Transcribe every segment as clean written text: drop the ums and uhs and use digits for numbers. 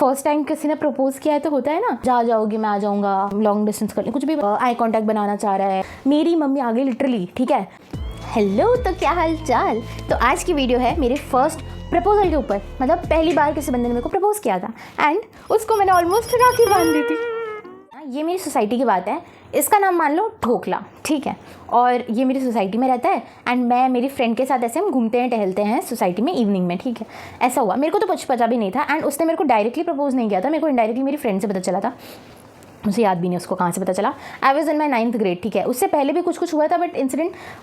First time किसी ने propose किया है तो होता है ना, जा जाओगी मैं आ जाऊंगा, लॉन्ग डिस्टेंस कर ले, कुछ भी आई कांटेक्ट बनाना चाह रहा है। मेरी मम्मी आ गई लिटरली, ठीक है। हेलो, तो क्या हाल चाल। तो आज की वीडियो है मेरे फर्स्ट प्रपोजल के ऊपर। मतलब पहली बार किसी बंदे ने मेरे को प्रपोज किया था एंड उसको मैंने ऑलमोस्ट राखी बांध दी थी। ये मेरी सोसाइटी की बात है, इसका नाम मान लो ढोकला, ठीक है। और ये मेरी सोसाइटी में रहता है एंड मैं मेरी फ्रेंड के साथ ऐसे हम घूमते हैं टहलते हैं सोसाइटी में इवनिंग में, ठीक है। ऐसा हुआ, मेरे को तो कुछ पता भी नहीं था एंड उसने मेरे को डायरेक्टली प्रपोज नहीं किया था, मेरे को इनडायरेक्टली मेरी फ्रेंड से पता चला था। मुझे याद भी नहीं उसको कहाँ से पता चला। I was in my 9th grade, ठीक है। उससे पहले भी कुछ हुआ था but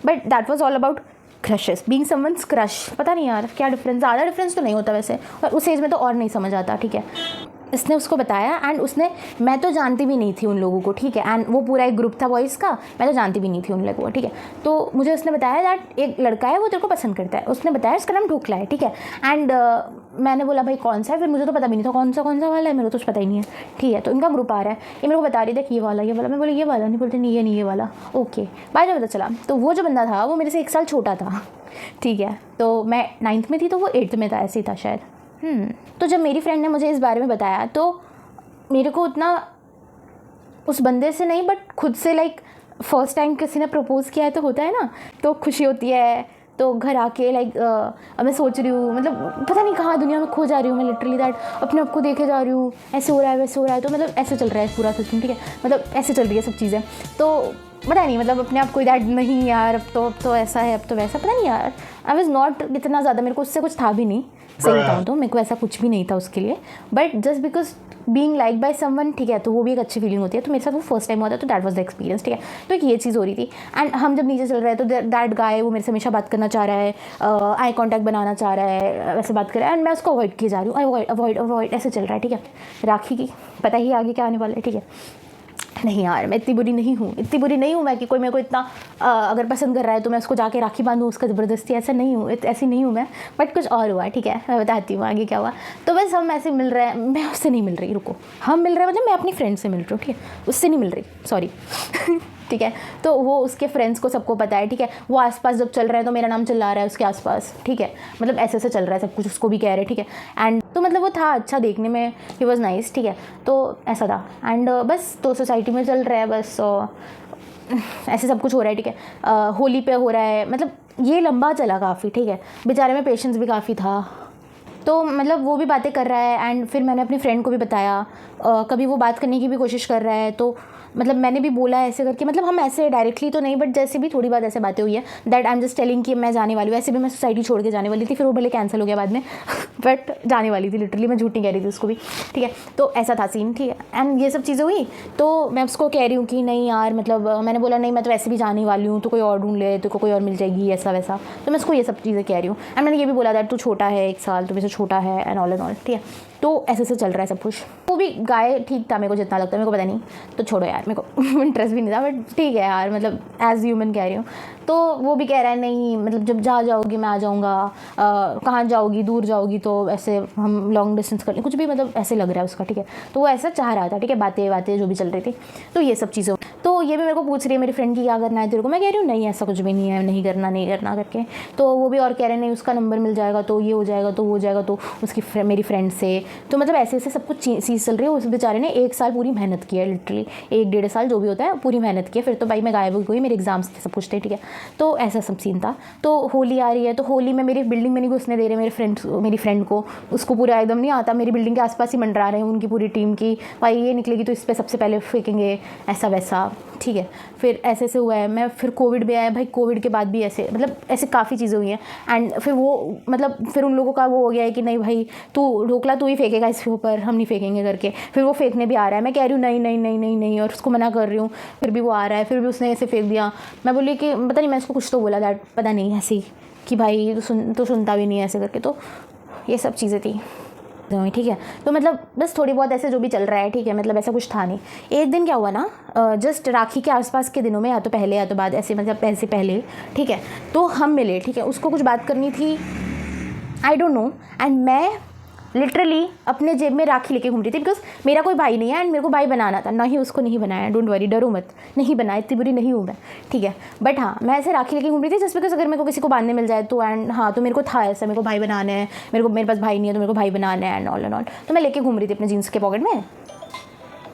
that was all about crushes, being someone's crush. पता नहीं यार क्या डिफरेंस, ज़्यादा डिफरेंस तो नहीं होता वैसे, और उस एज में तो और नहीं समझ आता, ठीक है। इसने उसको बताया एंड मैं तो जानती भी नहीं थी उन लोगों को, ठीक है। एंड वो पूरा एक ग्रुप था बॉयज़ का, मैं तो जानती भी नहीं थी उन लोगों को, ठीक है। तो मुझे उसने बताया दैट एक लड़का है वो तेरे को पसंद करता है। उसने बताया उसका नाम ढोकला है, ठीक है। एंड मैंने बोला भाई कौन सा है, फिर मुझे तो पता भी नहीं था कौन सा वाला है, मेरे को तो कुछ पता ही नहीं है, ठीक है। तो इनका ग्रुप आ रहा है, ये मेरे को बता रही थी ये वाला। मैं बोली ये वाला नहीं, बोलते नहीं ये वाला, ओके। बाद में पता चला तो वो जो बंदा था वो मेरे से 1 साल छोटा था, ठीक है। तो मैं 9th में थी तो वो 8th में था, ऐसे ही था शायद। तो जब मेरी फ्रेंड ने मुझे इस बारे में बताया तो मेरे को उतना उस बंदे से नहीं बट खुद से लाइक फर्स्ट टाइम किसी ने प्रपोज किया है तो होता है ना, तो खुशी होती है। तो घर आके लाइक मैं सोच रही हूँ, मतलब पता नहीं कहाँ दुनिया में खो जा रही हूँ मैं, लिटरली दैट अपने आप को देखे जा रही हूँ, ऐसे हो रहा है वैसे हो रहा है। तो मतलब ऐसे चल रहा है पूरा सिस्टम, ठीक है। मतलब ऐसे चल रही है सब चीज़ें, तो पता नहीं, मतलब अपने आप को दैट नहीं यार अब तो ऐसा है, अब तो वैसा, पता नहीं यार। आई वॉज नॉट इतना ज़्यादा, मेरे को उससे कुछ था भी नहीं, सही बताऊँ तो मेरे को ऐसा कुछ भी नहीं था उसके लिए। But just because being like by someone, ठीक है, तो वो भी एक अच्छी फीलिंग होती है। तो मेरे साथ वो फर्स्ट टाइम हुआ था, तो दैट वाज द एक्सपीरियंस, ठीक है। तो एक ये चीज़ हो रही थी एंड हम जब नीचे चल रहे हैं तो दैट गाय वो मेरे से हमेशा बात करना चाह रहा है, आई कांटेक्ट बनाना चाह रहा है, वैसे बात कर रहा है एंड मैं उसको अवॉइड किए जा रही हूँ, अवॉइड ऐसे चल रहा है, ठीक है। राखी की पता ही आगे क्या आने वाला है, ठीक है। नहीं यार, मैं इतनी बुरी नहीं हूँ मैं कि कोई मेरे को इतना अगर पसंद कर रहा है तो मैं उसको जाके राखी बांधूँ उसका ज़बरदस्ती, ऐसा नहीं हूँ, ऐसी नहीं हूँ मैं। बट कुछ और हुआ, ठीक है, मैं बताती हूँ आगे क्या हुआ। तो बस हम ऐसे मिल रहे हैं, मैं उससे नहीं मिल रही, रुको, हम मिल रहे हैं मतलब मैं अपनी फ्रेंड से मिल रही हूँ, ठीक है, उससे नहीं मिल रही, सॉरी ठीक है। तो वो उसके फ्रेंड्स को सबको पता है, ठीक है। वो आसपास जब चल रहा है तो मेरा नाम चिल्ला रहा है उसके आसपास, ठीक है। मतलब ऐसे चल रहा है सब कुछ, उसको भी कह रहे हैं, ठीक है। एंड तो मतलब वो था अच्छा देखने में, ही वॉज नाइस, ठीक है। तो ऐसा था एंड बस तो सोसाइटी में चल रहा है, बस ऐसे सब कुछ हो रहा है, ठीक है। होली पे हो रहा है, मतलब ये लंबा चला काफ़ी, ठीक है। बेचारे में पेशेंस भी काफ़ी था। तो मतलब वो भी बातें कर रहा है एंड फिर मैंने अपनी फ्रेंड को भी बताया, कभी वो बात करने की भी कोशिश कर रहा है तो मतलब मैंने भी बोला ऐसे करके, मतलब हम ऐसे डायरेक्टली तो नहीं बट जैसे भी थोड़ी बात ऐसे बातें हुई है that I am just telling कि मैं जाने वाली हूँ। ऐसे भी मैं सोसाइटी छोड़ के जाने वाली थी, फिर वो भले कैंसिल हो गया बाद में बट जाने वाली थी लिटरली, मैं झूठ नहीं कह रही थी उसको भी, ठीक है। तो ऐसा था सीन, ठीक है। एंड ये सब चीज़ें हुई तो मैं उसको कह रही हूँ कि नहीं यार, मतलब मैंने बोला नहीं मैं तो ऐसे भी जाने वाली हूँ, तो कोई और ढूंढ ले, तो कोई और मिल जाएगी, ऐसा वैसा। तो मैं उसको ये सब चीज़ें कह रही हूँ एंड मैंने ये भी बोला दैट तू छोटा है 1 साल, तो मेरे से छोटा है एंड ऑल, ठीक है। तो ऐसे से चल रहा है सब कुछ। वो भी गाय ठीक था मेरे को जितना लगता है, मेरे को पता नहीं, तो छोड़ो यार, मेरे को इंटरेस्ट भी नहीं था, बट ठीक है यार, मतलब एज ह्यूमन कह रही हूँ। तो वो भी कह रहा है नहीं, मतलब जब जाओगी मैं आ जाऊँगा, कहाँ जाओगी, दूर जाओगी तो ऐसे हम लॉन्ग डिस्टेंस कर लें, कुछ भी, मतलब ऐसे लग रहा है उसका, ठीक है। तो वो ऐसा चाह रहा था, ठीक है, बातें जो भी चल रही थी। तो ये सब चीज़ें, तो ये भी मेरे को पूछ रही है मेरी फ्रेंड की क्या करना है तेरे को। मैं कह रही हूँ नहीं ऐसा कुछ भी नहीं है, नहीं करना करके। तो वो भी और कह रहे हैं नहीं उसका नंबर मिल जाएगा तो ये हो जाएगा तो वो हो जाएगा, तो उसकी मेरी फ्रेंड से। तो मतलब ऐसे सब कुछ चीज़ चल रही है। उस बेचारे ने 1 साल पूरी मेहनत की है, लिटरली 1-1.5 साल जो भी होता है पूरी मेहनत की है। फिर तो भाई मैं गायब हो गई, मेरे एग्जाम्स थे, सब कुछ थे, ठीक है। तो ऐसा सब सीन था। तो होली आ रही है, तो होली में मेरी बिल्डिंग में नहीं घुसने दे रहे मेरी फ्रेंड को, उसको पूरा एकदम नहीं आता, मेरी बिल्डिंग के आसपास ही मंडरा रहे हैं उनकी पूरी टीम की, भाई ये निकलेगी तो इस पर सबसे पहले फेंकेंगे, ऐसा वैसा, ठीक है। फिर ऐसे हुआ है, मैं फिर कोविड भी आया भाई, कोविड के बाद भी ऐसे मतलब ऐसे काफ़ी चीज़ें हुई हैं एंड फिर वो मतलब फिर उन लोगों का वो हो गया है कि नहीं भाई तू ढोकला तू ही फेंकेगा इसके ऊपर, हम नहीं फेंकेंगे करके। फिर वो फेंकने भी आ रहा है, मैं कह रही हूँ नहीं नहीं नहीं नहीं नहीं, और उसको मना कर रही हूँ, फिर भी वो आ रहा है, फिर भी उसने ऐसे फेंक दिया। मैं बोली कि पता नहीं, मैं उसको कुछ तो बोला दैट पता नहीं ऐसे ही कि भाई तू सुनता भी नहीं है ऐसे करके। तो ये सब चीज़ें थी, ठीक है। तो मतलब बस थोड़ी बहुत ऐसे जो भी चल रहा है, ठीक है, मतलब ऐसा कुछ था नहीं। एक दिन क्या हुआ ना, जस्ट राखी के आसपास के दिनों में, या तो पहले या तो बाद, ऐसे मतलब ऐसे पहले, ठीक है। तो हम मिले, ठीक है, उसको कुछ बात करनी थी, आई डोंट नो, एंड मैं लिटरली अपने जेब में राखी लेके घूम रही थी, बिकॉज मेरा कोई भाई नहीं है एंड मेरे को भाई बनाना था, ना ही उसको नहीं बनाया, डोंट वरी, डरो मत, नहीं बनाया, इतनी बुरी नहीं हूँ मैं, ठीक है। बट हाँ, मैं ऐसे राखी लेके घूम रही थी जस्ट बिकॉज अगर मेरे को किसी को बांधने मिल जाए तो, एंड हाँ, तो मेरे को था ऐसा, मेरे को भाई बनाना है, मेरे पास भाई नहीं है तो मेरे को भाई बनाना है एंड ऑल, तो मैं लेके घूम रही थी अपने जीन्स के पॉकेट में।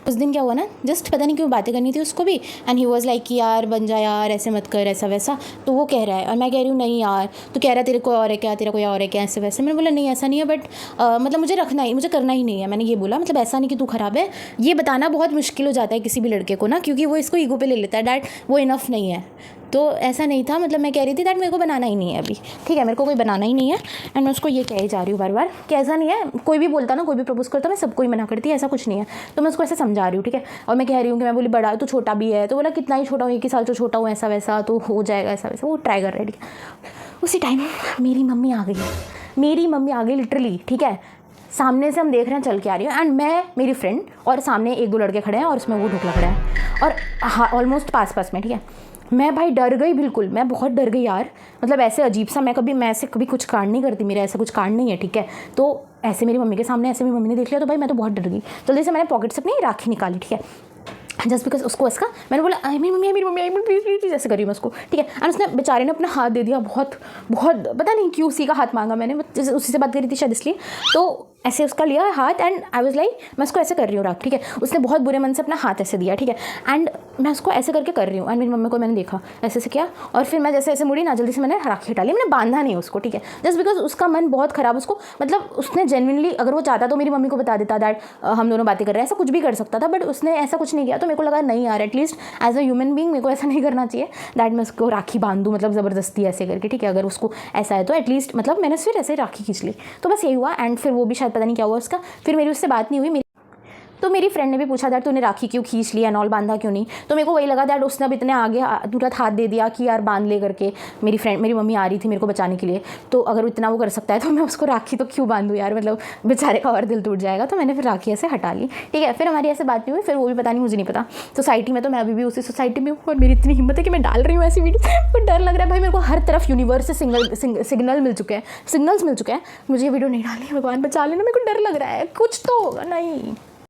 उस दिन क्या हुआ ना, जस्ट पता नहीं क्यों बातें करनी थी उसको भी, एंड ही वाज लाइक कि यार बन जा यार, ऐसे मत कर, ऐसा वैसा। तो वो कह रहा है और मैं कह रही हूँ नहीं यार, तो कह रहा है तेरे को और है क्या, तेरा कोई और है क्या, ऐसे वैसे। मैंने बोला नहीं ऐसा नहीं है, बट मतलब मुझे रखना ही, मुझे करना ही नहीं है, मैंने ये बोला। मतलब ऐसा नहीं कि तू ख़राब है, ये बताना बहुत मुश्किल हो जाता है किसी भी लड़के को ना, क्योंकि वो इसको ईगो पे ले लेता है, डैट वो इनफ नहीं है। तो ऐसा नहीं था, मतलब मैं कह रही थी दैट मेरे को बनाना ही नहीं है अभी, ठीक है, मेरे को कोई बनाना ही नहीं है। एंड मैं उसको ये कह ही जा रही हूँ बार बार कि ऐसा नहीं है, कोई भी बोलता ना, कोई भी प्रपोज करता, मैं सबको ही मना करती, ऐसा कुछ नहीं है। तो मैं उसको ऐसे समझा रही हूँ, ठीक है। और मैं कह रही हूँ कि मैं बोली बड़ा तो छोटा भी है, तो बोला कितना ही छोटा हूँ, 1 ही साल जो छोटा हूँ, ऐसा वैसा तो हो जाएगा, ऐसा वैसा, वो ट्राई कर रहा है, ठीक है। उसी टाइम मेरी मम्मी आ गई लिटरली, ठीक है। सामने से हम देख रहे हैं चल के आ रही है, एंड मैं, मेरी फ्रेंड और सामने 1-2 लड़के खड़े हैं और उसमें वो ढुकला खड़ा है, और हाँ ऑलमोस्ट पास में, ठीक है। मैं भाई डर गई बिल्कुल, मैं बहुत डर गई यार, मतलब ऐसे अजीब सा, मैं ऐसे कभी कुछ कांड नहीं करती, मेरा ऐसा कुछ कांड नहीं है, ठीक है। तो ऐसे मेरी मम्मी के सामने ऐसे मेरी मम्मी ने देख लिया, तो भाई मैं तो बहुत डर गई। जल्दी से मैंने पॉकेट से अपनी राखी निकाली, ठीक है, जस्ट बिकॉज उसको इसका, मैंने बोला मेरी मम्मी प्लीज़ ऐसे करी मैं उसको, ठीक है। एंड उसने बेचारे ने अपना हाथ दे दिया, बहुत पता नहीं क्यों उसी का हाथ मांगा मैंने, उसी से बात करी थी शायद इसलिए, तो ऐसे उसका लिया हाथ, एंड आई वाज लाइक मैं उसको ऐसे कर रही हूँ राख, ठीक है। उसने बहुत बुरे मन से अपना हाथ ऐसे दिया, ठीक है, एंड मैं उसको ऐसे करके कर रही हूँ, एंड मेरी मम्मी को मैंने देखा ऐसे किया, और फिर मैं जैसे ऐसे मुड़ी ना, जल्दी से मैंने राखी हटा ली, मैंने बांधा नहीं उसको, ठीक है, जस्ट बिकॉज उसका मन बहुत ख़राब, उसको मतलब उसने जेन्युइनली, अगर वो चाहता तो मेरी मम्मी को बता देता दैट हम दोनों बातें कर रहे हैं, ऐसा कुछ भी कर सकता था, बट उसने ऐसा कुछ नहीं किया। तो मेरे को लगा नहीं यार, at least as a human being मेरे को ऐसा नहीं करना चाहिए दैट मैं उसको राखी बांधूँ, मतलब ज़बरदस्ती ऐसे करके, ठीक है। अगर उसको ऐसा है तो एटलीस्ट, मतलब मैंने फिर ऐसे राखी खींच ली, तो बस यही हुआ। एंड फिर वो भी शायद पता नहीं क्या हुआ उसका, फिर मेरी उससे बात नहीं हुई। तो मेरी फ्रेंड ने भी पूछा दैट तूने राखी क्यों खींच लिया, नॉल बांधा क्यों नहीं। तो मेरे को वही लगा दैट उसने अब इतने आगे तुरंत हाथ दे दिया कि यार बांध ले करके, मेरी मम्मी आ रही थी मेरे को बचाने के लिए, तो अगर इतना वो कर सकता है तो मैं उसको राखी तो क्यों बांधूँ यार, मतलब बेचारे का और दिल टूट जाएगा। तो मैंने फिर राखी ऐसे हटा ली, ठीक है। फिर हमारी ऐसे बात नहीं हुई, फिर वो भी पता नहीं, मुझे नहीं पता, सोसाइटी में, तो मैं अभी भी उसी सोसाइटी में हूँ, और मेरी इतनी हिम्मत है कि मैं डाल रही हूँ ऐसी वीडियो, पर डर लग रहा है भाई, मेरे को हर तरफ यूनिवर्स से सिग्नल्स मिल चुके हैं, मुझे ये वीडियो नहीं डालनी, भगवान बचा लेना, मेरे को डर लग रहा है कुछ तो होगा नहीं।